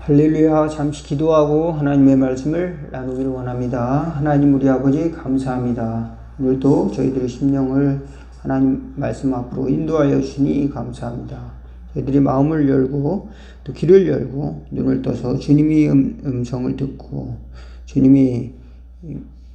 할렐루야. 잠시 기도하고 하나님의 말씀을 나누기를 원합니다. 하나님 우리 아버지 감사합니다. 오늘도 저희들의 심령을 하나님 말씀 앞으로 인도하여 주시니 감사합니다. 저희들이 마음을 열고 또 귀를 열고 눈을 떠서 주님의 음성을 듣고 주님이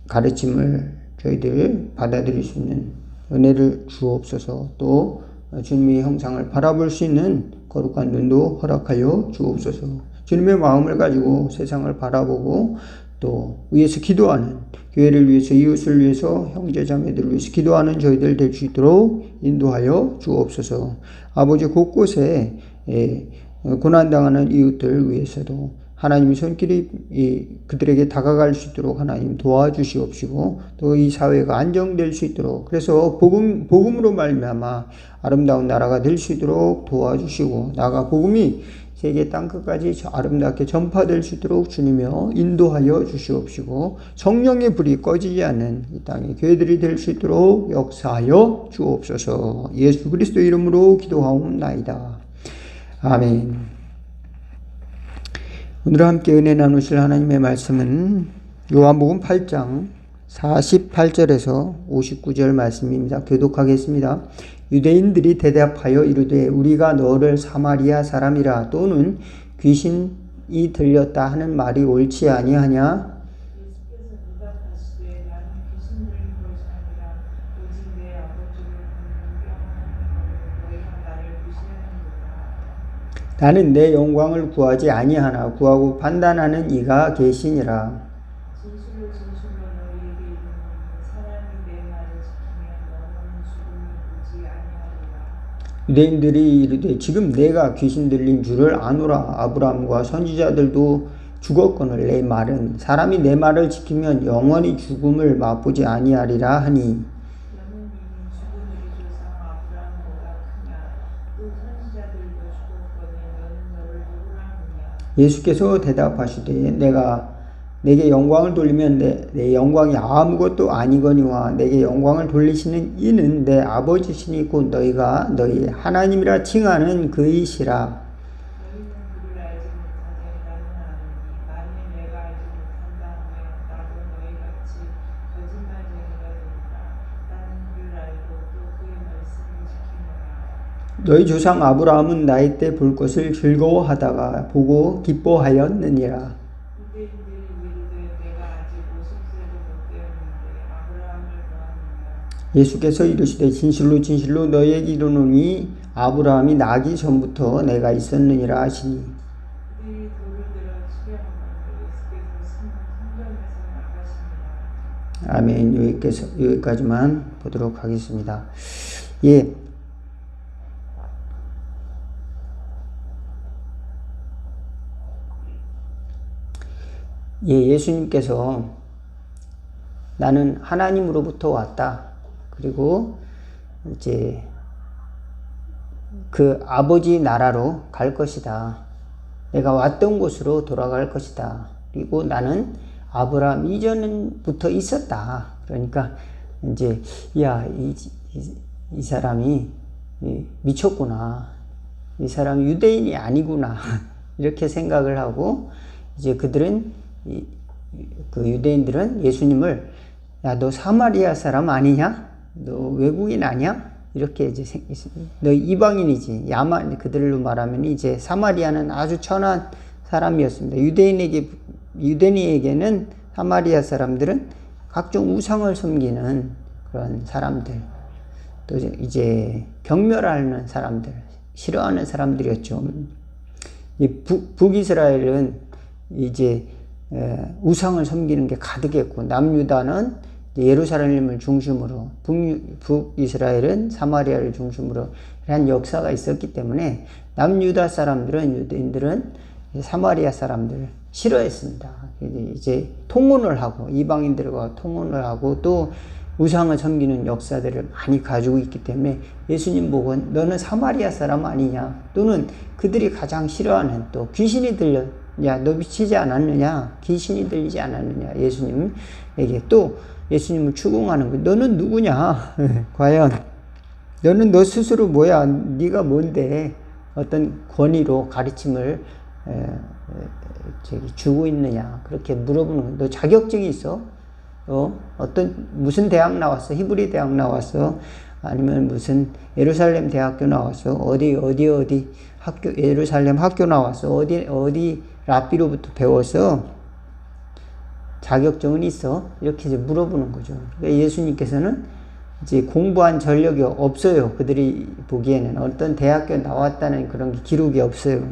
가르침을 저희들 받아들일 수 있는 은혜를 주옵소서. 또 주님의 형상을 바라볼 수 있는 거룩한 눈도 허락하여 주옵소서. 주님의 마음을 가지고 세상을 바라보고 또 위해서 기도하는, 교회를 위해서, 이웃을 위해서, 형제자매들을 위해서 기도하는 저희들 될 수 있도록 인도하여 주옵소서. 아버지, 곳곳에 고난당하는 이웃들 위해서도 하나님의 손길이 그들에게 다가갈 수 있도록 하나님 도와주시옵시고, 또 이 사회가 안정될 수 있도록, 그래서 복음으로 말미암아 아름다운 나라가 될 수 있도록 도와주시고, 나아가 복음이 세계 땅끝까지 아름답게 전파될 수 있도록 주님이여 인도하여 주시옵시고, 성령의 불이 꺼지지 않는 이 땅의 교회들이 될 수 있도록 역사하여 주옵소서. 예수 그리스도 이름으로 기도하옵나이다. 아멘. 오늘 함께 은혜 나누실 하나님의 말씀은 요한복음 8장 48절에서 59절 말씀입니다. 교독하겠습니다. 유대인들이 대답하여 이르되 우리가 너를 사마리아 사람이라 또는 귀신이 들렸다 하는 말이 옳지 아니하냐? 나는 내 영광을 구하지 아니하나 구하고 판단하는 이가 계시니라. 진실로 너희에게 이르노니 사람이 내 말을 지키면 영원한 죽음을 보지 아니하리라. 유대인들이 이르되 지금 내가 귀신 들린 줄을 아노라. 아브라함과 선지자들도 죽었거늘 내 말은 사람이 내 말을 지키면 영원히 죽음을 맛보지 아니하리라 하니. 예수께서 대답하시되 내게 영광을 돌리면 내 영광이 아무것도 아니거니와 내게 영광을 돌리시는 이는 내 아버지시니 곧 너희가 너희 하나님이라 칭하는 그이시라. 너희는 그를 알지 못하되 나는 아노니 만일 내가 알지 못한다면 나도 너희같이 거짓말쟁이가 되리라. 나는 그를 알고 또 그의 말씀을 지키노라. 너희 조상 아브라함은 나이 때 볼 것을 즐거워하다가 보고 기뻐하였느니라. 유대인들이 이르되 내가 아직 50세도 못 되었는데 아브라함을 보았느냐. 예수께서 이르시되 진실로 너희에게 이르노니 아브라함이 나기 전부터 내가 있었느니라 하시니. 그들이 돌을 들어 치려하거늘 예수께서 성전에서 나가시니라. 아멘. 여기까지만 보도록 하겠습니다. 예. 예수님께서 나는 하나님으로부터 왔다. 그리고 이제 그 아버지 나라로 갈 것이다. 내가 왔던 곳으로 돌아갈 것이다. 그리고 나는 아브라함 이전부터 있었다. 그러니까 이제 이 사람이 미쳤구나. 이 사람이 유대인이 아니구나. 이렇게 생각을 하고 이제 그 유대인들은 예수님을 야, 너 사마리아 사람 아니냐? 너 외국인 아니야? 이렇게 이제 너 이방인이지. 그들로 말하면 이제 사마리아는 아주 천한 사람이었습니다. 유대인에게는 사마리아 사람들은 각종 우상을 섬기는 그런 사람들, 또 이제 경멸하는 사람들, 싫어하는 사람들이었죠. 북이스라엘은 이제 우상을 섬기는 게 가득했고, 남유다는 예루살렘을 중심으로, 북이스라엘은 사마리아를 중심으로 한 역사가 있었기 때문에 남유다 사람들은, 유대인들은 사마리아 사람들을 싫어했습니다. 이제 통혼을 하고, 이방인들과 통혼을 하고, 또 우상을 섬기는 역사들을 많이 가지고 있기 때문에 예수님 보고 너는 사마리아 사람 아니냐, 또는 그들이 가장 싫어하는 또 귀신이 들렸냐, 너 미치지 않았느냐, 귀신이 들리지 않았느냐, 예수님에게 또 예수님을 추궁하는 거예요. 너는 누구냐? 과연 너는 너 스스로 뭐야? 네가 뭔데? 어떤 권위로 가르침을 주고 있느냐 그렇게 물어보는 거예요. 너 자격증이 있어? 어떤 무슨 대학 나왔어? 히브리 대학 나왔어? 아니면 무슨 예루살렘 대학교 나왔어? 어디 학교 예루살렘 학교 나왔어? 어디 랍비로부터 배웠어? 자격증은 있어? 이렇게 이제 물어보는 거죠. 그러니까 예수님께서는 이제 공부한 전력이 없어요. 그들이 보기에는 어떤 대학교 나왔다는 그런 기록이 없어요.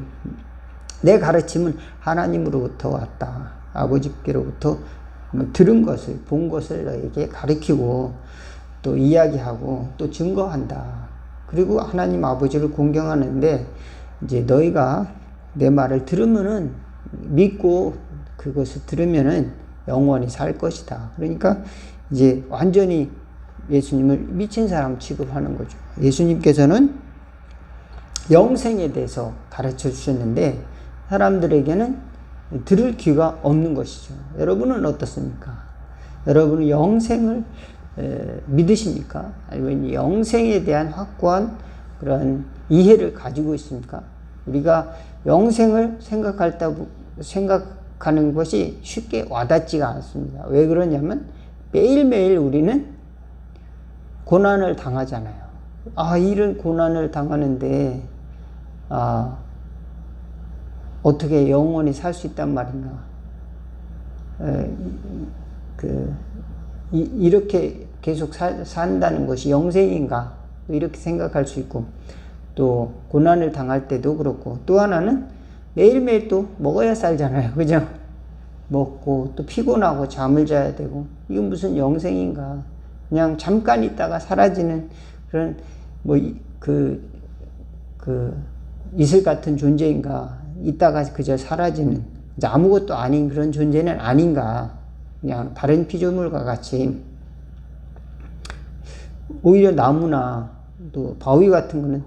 내 가르침은 하나님으로부터 왔다. 아버지께로부터 들은 것을, 본 것을 너에게 가르치고 또 이야기하고 또 증거한다. 그리고 하나님 아버지를 공경하는데 이제 너희가 내 말을 들으면은 믿고 그것을 들으면은 영원히 살 것이다. 그러니까 이제 완전히 예수님을 미친 사람 취급하는 거죠. 예수님께서는 영생에 대해서 가르쳐 주셨는데 사람들에게는 들을 귀가 없는 것이죠. 여러분은 어떻습니까? 여러분은 영생을 믿으십니까? 아니면 영생에 대한 확고한 그런 이해를 가지고 있습니까? 우리가 영생을 생각하는 것이 쉽게 와닿지가 않습니다. 왜 그러냐면 매일매일 우리는 고난을 당하잖아요. 이런 고난을 당하는데 어떻게 영원히 살 수 있단 말인가? 이렇게 계속 산다는 것이 영생인가? 이렇게 생각할 수 있고, 또 고난을 당할 때도 그렇고, 또 하나는 매일매일 또 먹어야 살잖아요. 그죠? 먹고 또 피곤하고 잠을 자야 되고, 이건 무슨 영생인가? 그냥 잠깐 있다가 사라지는 그런 이슬 같은 존재인가? 있다가 그저 사라지는 이제 아무것도 아닌 그런 존재는 아닌가? 그냥 다른 피조물과 같이. 오히려 나무나 또 바위 같은 거는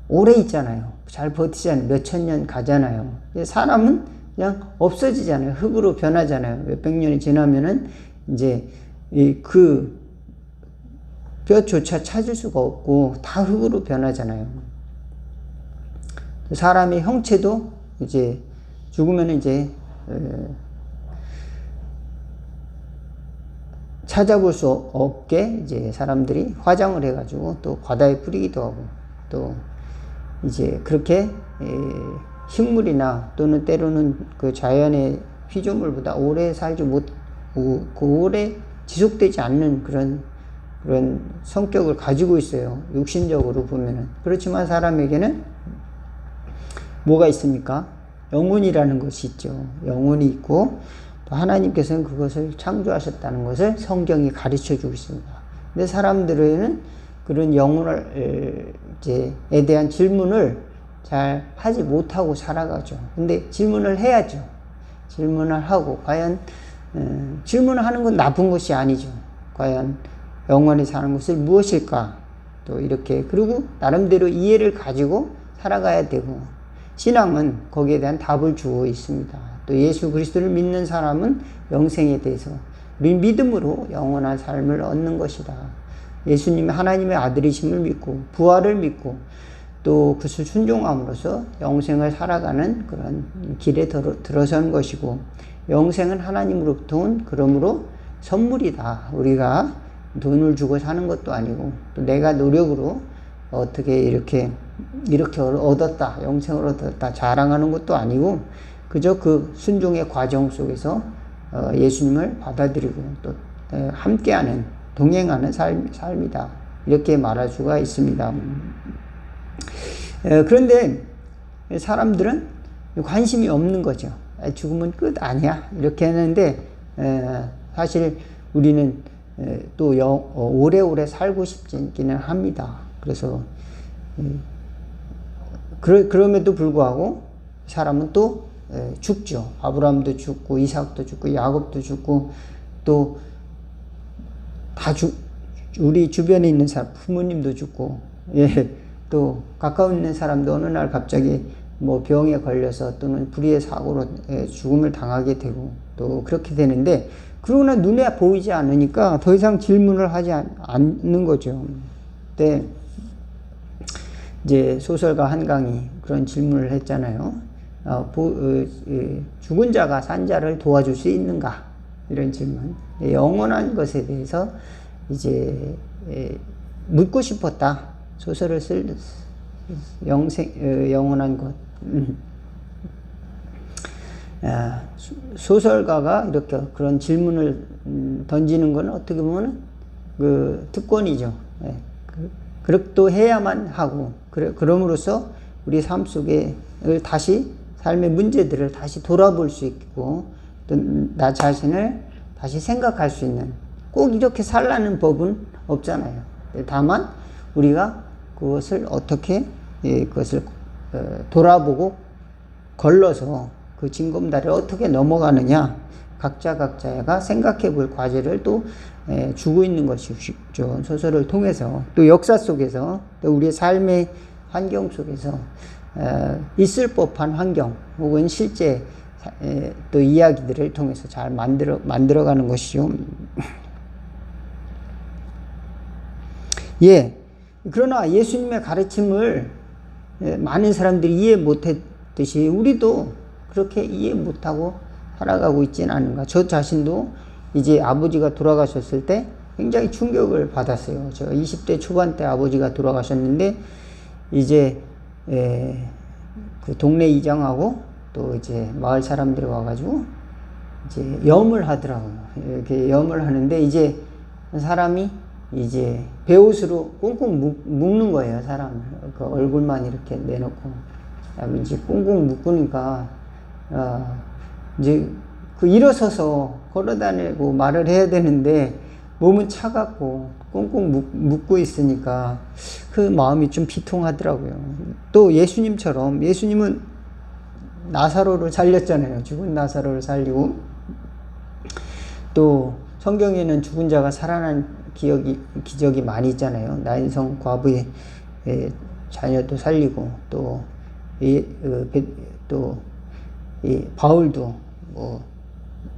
오래 있잖아요. 잘 버티잖아요. 몇천 년 가잖아요. 사람은 그냥 없어지잖아요. 흙으로 변하잖아요. 몇백 년이 지나면은 이제 그 뼈조차 찾을 수가 없고 다 흙으로 변하잖아요. 사람의 형체도 이제 죽으면 이제 찾아볼 수 없게 이제 사람들이 화장을 해가지고 또 바다에 뿌리기도 하고 또 이제 그렇게 식물이나 또는 때로는 그 자연의 피조물보다 오래 살지 오래 지속되지 않는 그런 성격을 가지고 있어요. 육신적으로 보면은. 그렇지만 사람에게는 뭐가 있습니까? 영혼이라는 것이 있죠. 영혼이 있고 또 하나님께서는 그것을 창조하셨다는 것을 성경이 가르쳐 주고 있습니다. 근데 사람들에는 그런 영혼에 대한 질문을 잘 하지 못하고 살아가죠. 근데 질문을 해야죠. 질문을 하고 과연 질문을 하는 건 나쁜 것이 아니죠. 과연 영원히 사는 것을 무엇일까? 또 이렇게 그리고 나름대로 이해를 가지고 살아가야 되고 신앙은 거기에 대한 답을 주고 있습니다. 또 예수 그리스도를 믿는 사람은 영생에 대해서 우리 믿음으로 영원한 삶을 얻는 것이다. 예수님이 하나님의 아들이심을 믿고 부활을 믿고 또 그것을 순종함으로써 영생을 살아가는 그런 길에 들어선 것이고 영생은 하나님으로부터 온 그러므로 선물이다. 우리가 돈을 주고 사는 것도 아니고 또 내가 노력으로 어떻게 이렇게 얻었다, 영생을 얻었다 자랑하는 것도 아니고 그저 그 순종의 과정 속에서 예수님을 받아들이고 또 함께하는 동행하는 삶이다. 이렇게 말할 수가 있습니다. 그런데 사람들은 관심이 없는 거죠. 죽으면 끝 아니야? 이렇게 하는데 사실 우리는 또 오래오래 살고 싶기는 합니다. 그래서 그럼에도 불구하고 사람은 또 죽죠. 아브라함도 죽고 이삭도 죽고 야곱도 죽고 또 다 우리 주변에 있는 사람 부모님도 죽고 또 가까운 있는 사람도 어느 날 갑자기 뭐 병에 걸려서 또는 불의의 사고로 죽음을 당하게 되고 또 그렇게 되는데 그러나 눈에 보이지 않으니까 더 이상 질문을 하지 않는 거죠. 근데 이제 소설가 한강이 그런 질문을 했잖아요. 죽은 자가 산 자를 도와줄 수 있는가? 이런 질문. 영원한 것에 대해서 이제 묻고 싶었다. 소설을 쓸 영원한 것. 소설가가 이렇게 그런 질문을 던지는 건 어떻게 보면 그 특권이죠. 그렇도 해야만 하고, 그럼으로써 우리 삶 속에 다시 삶의 문제들을 다시 돌아볼 수 있고, 또 나 자신을 다시 생각할 수 있는, 꼭 이렇게 살라는 법은 없잖아요. 다만 우리가 그것을 어떻게 그것을 돌아보고 걸러서 그 징검다리를 어떻게 넘어가느냐, 각자가 생각해 볼 과제를 또 주고 있는 것이죠. 소설을 통해서, 또 역사 속에서, 또 우리의 삶의 환경 속에서 있을 법한 환경 혹은 실제 또 이야기들을 통해서 잘 만들어가는 것이죠. 그러나 예수님의 가르침을 많은 사람들이 이해 못했듯이 우리도 그렇게 이해 못하고 살아가고 있지는 않은가. 저 자신도 이제 아버지가 돌아가셨을 때 굉장히 충격을 받았어요. 제가 20대 초반 때 아버지가 돌아가셨는데, 이제 그 동네 이장하고 또 이제 마을 사람들이 와가지고 이제 염을 하더라고요. 이렇게 염을 하는데, 이제 사람이 이제 베옷으로 꽁꽁 묶는 거예요. 사람을 그 얼굴만 이렇게 내놓고 이제 꽁꽁 묶으니까 이제 그 일어서서 걸어다니고 말을 해야 되는데 몸은 차갑고 꽁꽁 묶고 있으니까 그 마음이 좀 비통하더라고요. 또 예수님처럼, 예수님은 나사로를 살렸잖아요. 죽은 나사로를 살리고, 또 성경에는 죽은 자가 살아난 기적이 많이 있잖아요. 나인성 과부의 자녀도 살리고, 또 바울도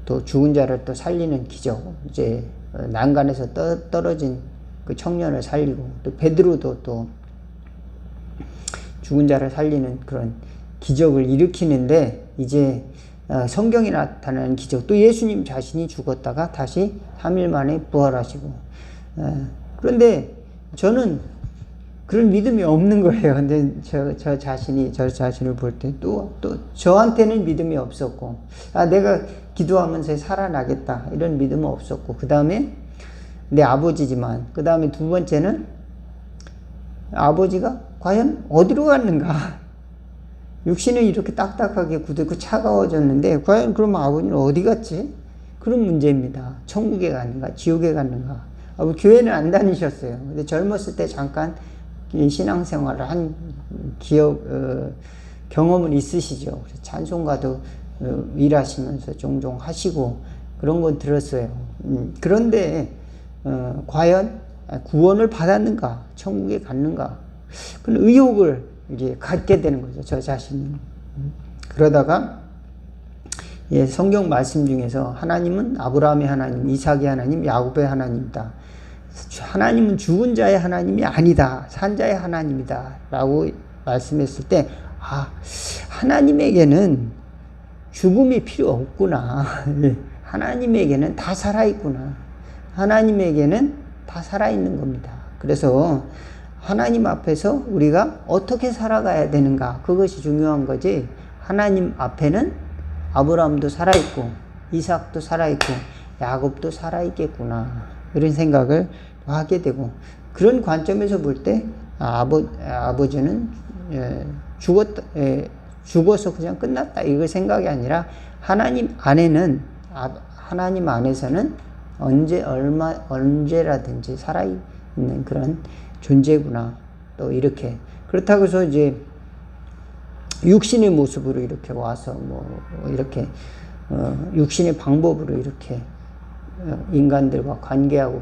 또 죽은 자를 또 살리는 기적, 이제 난간에서 떨어진 그 청년을 살리고, 또 베드로도 또 죽은 자를 살리는 그런 기적을 일으키는데, 이제 성경에 나타나는 기적, 또 예수님 자신이 죽었다가 다시 3일 만에 부활하시고, 그런데 저는 그런 믿음이 없는 거예요. 근데 저 자신을 볼 때 또 저한테는 믿음이 없었고, 내가 기도하면서 살아나겠다 이런 믿음은 없었고, 그 다음에 내 아버지지만, 그 다음에 두 번째는 아버지가 과연 어디로 갔는가? 육신은 이렇게 딱딱하게 굳고 차가워졌는데 과연 그럼 아버지는 어디 갔지? 그런 문제입니다. 천국에 갔는가? 지옥에 갔는가? 교회는 안 다니셨어요. 근데 젊었을 때 잠깐 신앙생활을 한 경험은 있으시죠. 찬송가도 일하시면서 종종 하시고 그런 건 들었어요. 그런데 과연 구원을 받았는가? 천국에 갔는가? 그런 의혹을 이제 갖게 되는 거죠. 저 자신이. 그러다가 성경 말씀 중에서 하나님은 아브라함의 하나님, 이삭의 하나님, 야곱의 하나님이다. 하나님은 죽은 자의 하나님이 아니다. 산 자의 하나님이다. 라고 말씀했을 때, 하나님에게는 죽음이 필요 없구나. 하나님에게는 다 살아있구나. 하나님에게는 다 살아있는 겁니다. 그래서 하나님 앞에서 우리가 어떻게 살아가야 되는가, 그것이 중요한 거지. 하나님 앞에는 아브라함도 살아있고 이삭도 살아있고 야곱도 살아있겠구나, 이런 생각을 하게 되고, 그런 관점에서 볼 때 아버지는 죽어서 그냥 끝났다 이거 생각이 아니라, 하나님 안에서는 언제라든지 살아있는 그런 존재구나. 또 이렇게, 그렇다고 해서 이제 육신의 모습으로 이렇게 와서 이렇게 육신의 방법으로 이렇게 인간들과 관계하고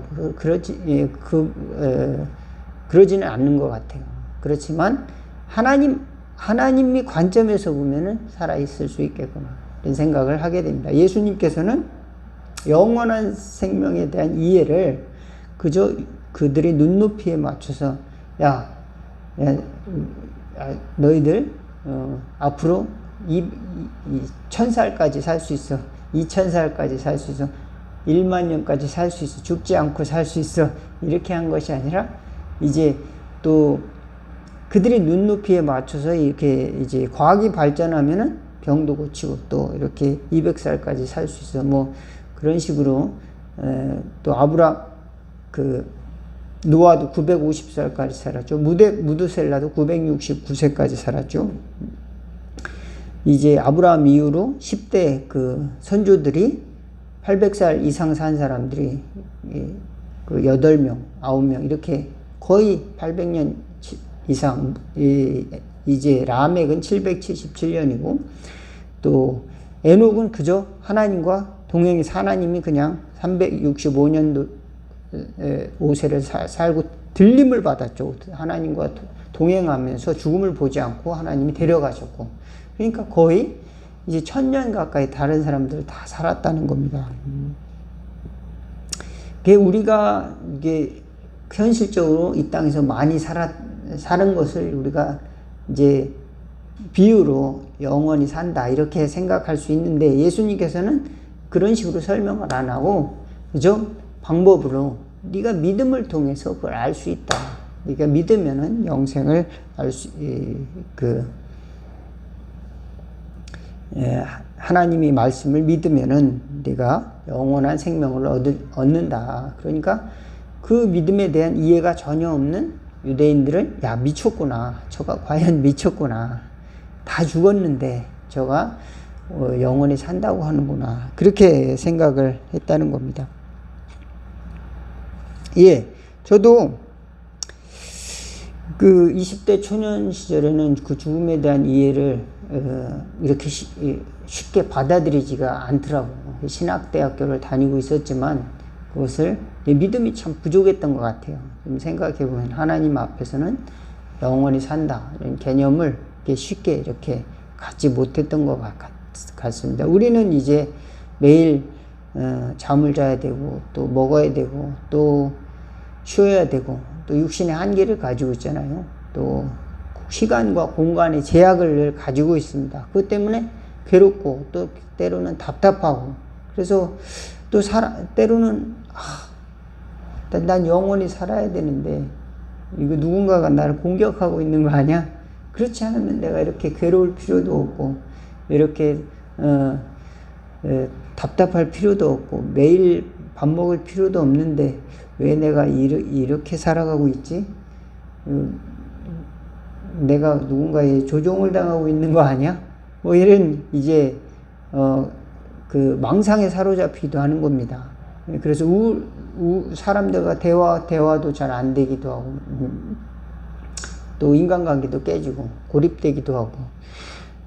그러지는 않는 것 같아요. 그렇지만 하나님이 관점에서 보면은 살아있을 수 있겠구나, 이런 생각을 하게 됩니다. 예수님께서는 영원한 생명에 대한 이해를 그저 그들의 눈높이에 맞춰서 너희들 앞으로 1000살까지 살 수 있어. 2000살까지 살 수 있어. 1만 년까지 살 수 있어. 죽지 않고 살 수 있어. 이렇게 한 것이 아니라 이제 또 그들이 눈높이에 맞춰서 이렇게 이제 과학이 발전하면은 병도 고치고 또 이렇게 200살까지 살 수 있어. 뭐 그런 식으로 또 노아도 950살까지 살았죠. 무드셀라도 969세까지 살았죠. 이제 아브라함 이후로 10대 그 선조들이 800살 이상 산 사람들이 그 8명, 9명 이렇게 거의 800년 이상, 이제 라멕은 777년이고 또 에녹은 그저 하나님과 동행해서 하나님이 그냥 365년도 5세를 살고 들림을 받았죠. 하나님과 동행하면서 죽음을 보지 않고 하나님이 데려가셨고, 그러니까 거의 이제 1000년 가까이 다른 사람들 다 살았다는 겁니다. 우리가 이게 현실적으로 이 땅에서 많이 사는 것을 우리가 이제 비유로 영원히 산다 이렇게 생각할 수 있는데, 예수님께서는 그런 식으로 설명을 안 하고 그죠? 방법으로 네가 믿음을 통해서 그걸 알 수 있다. 네가 믿으면은 영생을 하나님이 말씀을 믿으면은 네가 영원한 생명을 얻는다. 그러니까 그 믿음에 대한 이해가 전혀 없는 유대인들은 야, 미쳤구나. 저가 과연 미쳤구나. 다 죽었는데 저가 영원히 산다고 하는구나. 그렇게 생각을 했다는 겁니다. 예, 저도 그 20대 초년 시절에는 그 죽음에 대한 이해를 이렇게 쉽게 받아들이지가 않더라고요. 신학대학교를 다니고 있었지만 그것을 믿음이 참 부족했던 것 같아요. 좀 생각해보면 하나님 앞에서는 영원히 산다 이런 개념을 쉽게 이렇게 갖지 못했던 것 같습니다. 우리는 이제 매일 잠을 자야 되고 또 먹어야 되고 또 쉬어야 되고 또 육신의 한계를 가지고 있잖아요. 또 시간과 공간의 제약을 가지고 있습니다. 그것 때문에 괴롭고 또 때로는 답답하고, 그래서 또 때로는 난 영원히 살아야 되는데 이거 누군가가 나를 공격하고 있는 거 아니야? 그렇지 않으면 내가 이렇게 괴로울 필요도 없고 이렇게 답답할 필요도 없고 매일 밥 먹을 필요도 없는데 왜 내가 이렇게 살아가고 있지? 내가 누군가의 조종을 당하고 있는 거 아니야? 뭐 이런 이제 그 망상에 사로잡히기도 하는 겁니다. 그래서 사람들과 대화도 잘 안 되기도 하고 또 인간관계도 깨지고 고립되기도 하고,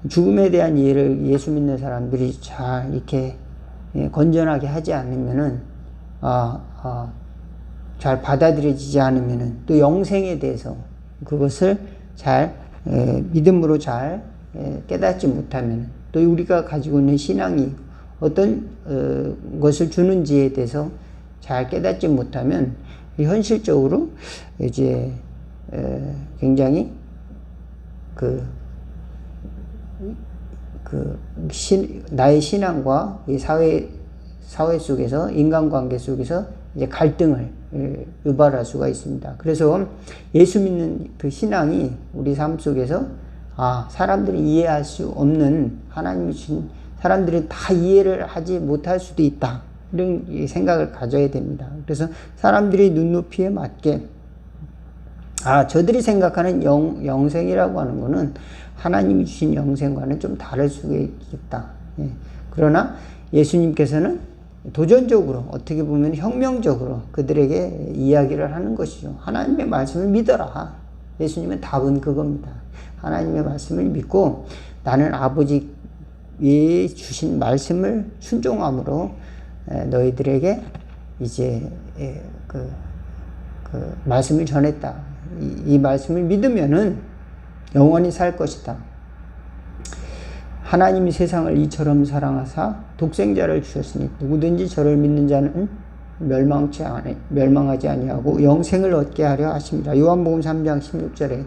죽음에 대한 이해를 예수 믿는 사람들이 잘 이렇게 건전하게 하지 않으면은 잘 받아들여지지 않으면은 또 영생에 대해서 그것을 잘 믿음으로 잘 깨닫지 못하면, 또 우리가 가지고 있는 신앙이 어떤 것을 주는지에 대해서 잘 깨닫지 못하면 현실적으로 이제 굉장히 나의 신앙과 이 사회 속에서 인간관계 속에서 이제 갈등을 유발할 수가 있습니다. 그래서 예수 믿는 그 신앙이 우리 삶 속에서 사람들이 이해할 수 없는 하나님이 주신, 사람들이 다 이해를 하지 못할 수도 있다, 이런 생각을 가져야 됩니다. 그래서 사람들이 눈높이에 맞게 저들이 생각하는 영생이라고 하는 것은 하나님이 주신 영생과는 좀 다를 수가 있겠다. 그러나 예수님께서는 도전적으로, 어떻게 보면 혁명적으로 그들에게 이야기를 하는 것이죠. 하나님의 말씀을 믿어라. 예수님의 답은 그겁니다. 하나님의 말씀을 믿고 나는 아버지의 주신 말씀을 순종함으로 너희들에게 이제 그 말씀을 전했다. 이 말씀을 믿으면은 영원히 살 것이다. 하나님이 세상을 이처럼 사랑하사 독생자를 주셨으니 누구든지 저를 믿는 자는 멸망하지 아니하고 영생을 얻게 하려 하십니다. 요한복음 3장 16절에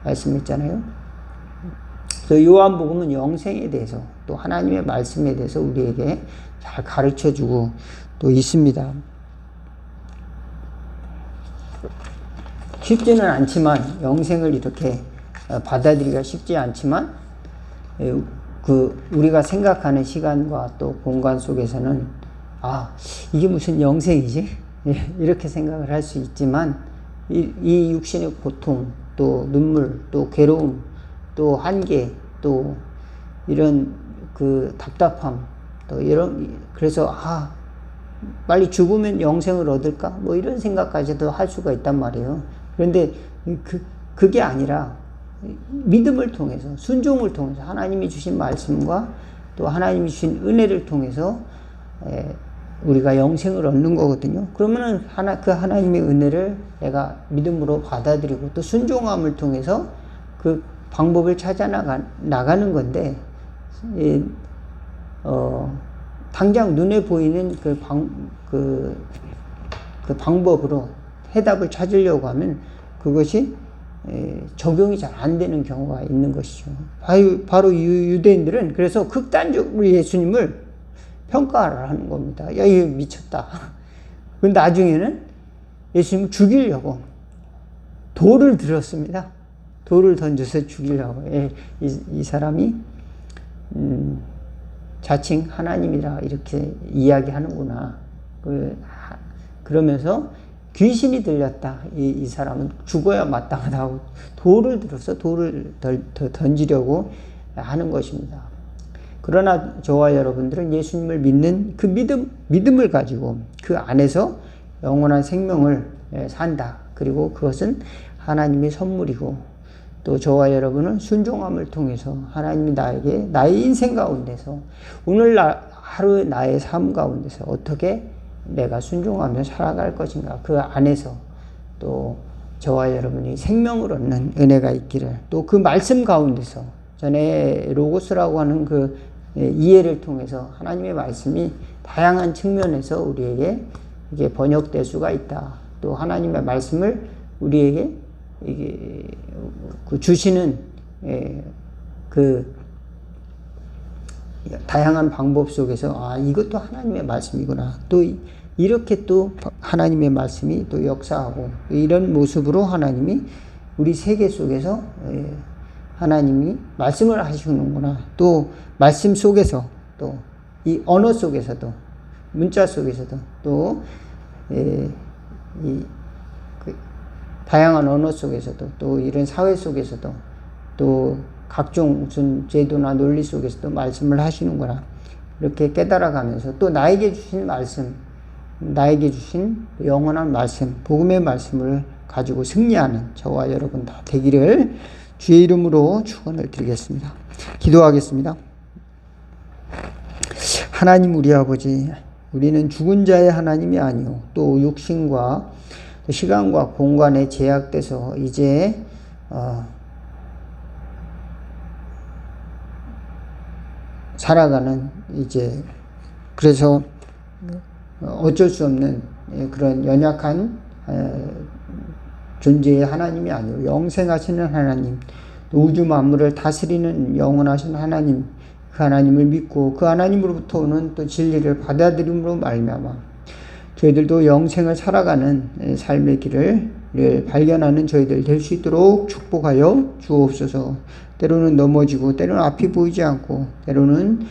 말씀했잖아요. 그래서 요한복음은 영생에 대해서 또 하나님의 말씀에 대해서 우리에게 잘 가르쳐주고 또 있습니다. 쉽지는 않지만 영생을 이렇게 받아들이기가 쉽지 않지만 우리가 생각하는 시간과 또 공간 속에서는 이게 무슨 영생이지? 이렇게 생각을 할 수 있지만 이 육신의 고통, 또 눈물, 또 괴로움, 또 한계, 또 이런 답답함, 또 그래서 빨리 죽으면 영생을 얻을까? 뭐 이런 생각까지도 할 수가 있단 말이에요. 그런데 그게 아니라 믿음을 통해서, 순종을 통해서, 하나님이 주신 말씀과 또 하나님이 주신 은혜를 통해서 우리가 영생을 얻는 거거든요. 그러면은 그 하나님의 은혜를 내가 믿음으로 받아들이고 또 순종함을 통해서 그 방법을 찾아 나가는 건데, 당장 눈에 보이는 그 방법으로 해답을 찾으려고 하면 그것이 적용이 잘 안 되는 경우가 있는 것이죠. 바로 유대인들은 그래서 극단적으로 예수님을 평가를 하는 겁니다. 야, 이거 미쳤다. 근데 나중에는 예수님을 죽이려고 돌을 들었습니다. 돌을 던져서 죽이려고. 이 사람이 자칭 하나님이라 이렇게 이야기하는구나. 그러면서 귀신이 들렸다. 이 사람은 죽어야 마땅하다고 돌을 들어서 돌을 던지려고 하는 것입니다. 그러나 저와 여러분들은 예수님을 믿는 그 믿음을 가지고 그 안에서 영원한 생명을 산다. 그리고 그것은 하나님의 선물이고, 또 저와 여러분은 순종함을 통해서 하나님이 나에게 나의 인생 가운데서 오늘 하루 나의 삶 가운데서 어떻게 내가 순종하며 살아갈 것인가, 그 안에서 또 저와 여러분이 생명을 얻는 은혜가 있기를, 또 그 말씀 가운데서 전에 로고스라고 하는 그 이해를 통해서 하나님의 말씀이 다양한 측면에서 우리에게 이게 번역될 수가 있다. 또 하나님의 말씀을 우리에게 주시는 그 다양한 방법 속에서 이것도 하나님의 말씀이구나. 또 이렇게 또 하나님의 말씀이 또 역사하고, 이런 모습으로 하나님이 우리 세계 속에서 하나님이 말씀을 하시는구나. 또 말씀 속에서, 또 이 언어 속에서도, 문자 속에서도, 또 다양한 언어 속에서도, 또 이런 사회 속에서도, 또 각종 무슨 제도나 논리 속에서도 말씀을 하시는구나. 이렇게 깨달아가면서 또 나에게 주신 말씀, 나에게 주신 영원한 말씀, 복음의 말씀을 가지고 승리하는 저와 여러분 다 되기를 주의 이름으로 축원을 드리겠습니다. 기도하겠습니다. 하나님 우리 아버지, 우리는 죽은 자의 하나님이 아니요 또 육신과 시간과 공간에 제약돼서 이제 살아가는, 이제 그래서 어쩔 수 없는 그런 연약한 존재의 하나님이 아니고 영생하시는 하나님, 우주 만물을 다스리는 영원하신 하나님, 그 하나님을 믿고 그 하나님으로부터 오는 또 진리를 받아들임으로 말미암아 저희들도 영생을 살아가는 삶의 길을 발견하는 저희들 될 수 있도록 축복하여 주옵소서. 때로는 넘어지고, 때로는 앞이 보이지 않고, 때로는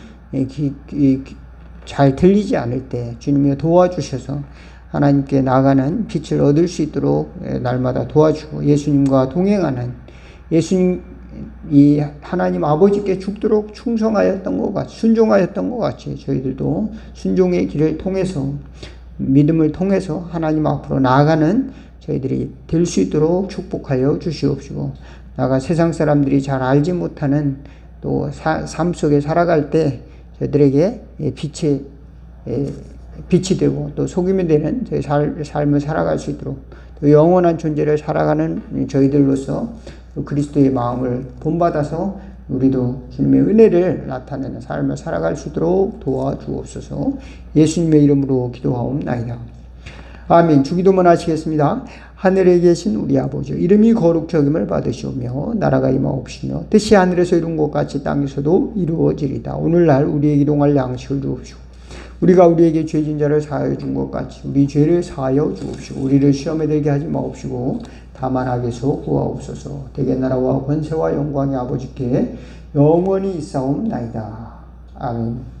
잘 들리지 않을 때 주님이 도와주셔서 하나님께 나가는 빛을 얻을 수 있도록 날마다 도와주고, 예수님과 동행하는, 예수님 이 하나님 아버지께 죽도록 충성하였던 것 같이, 순종하였던 것 같이 저희들도 순종의 길을 통해서, 믿음을 통해서 하나님 앞으로 나아가는 저희들이 될 수 있도록 축복하여 주시옵시고, 나가 세상 사람들이 잘 알지 못하는 또 삶 속에 살아갈 때 저희들에게 빛이 되고 또 소금이 되는 저희 삶을 살아갈 수 있도록, 또 영원한 존재를 살아가는 저희들로서 그리스도의 마음을 본받아서 우리도 주님의 은혜를 나타내는 삶을 살아갈 수 있도록 도와주옵소서. 예수님의 이름으로 기도하옵나이다. 아멘. 주기도문 하시겠습니다. 하늘에 계신 우리 아버지 이름이 거룩히 여김을 받으시오며 나라가 임하옵시며 뜻이 하늘에서 이룬 것 같이 땅에서도 이루어지리다. 오늘날 우리에게 일용할 양식을 주옵시고 우리가 우리에게 죄진 자를 사하여 준 것 같이 우리 죄를 사하여 주옵시고 우리를 시험에 들게 하지 마옵시고 다만 악에서 구하옵소서. 대개 나라와 권세와 영광이 아버지께 영원히 있사옵나이다. 아멘.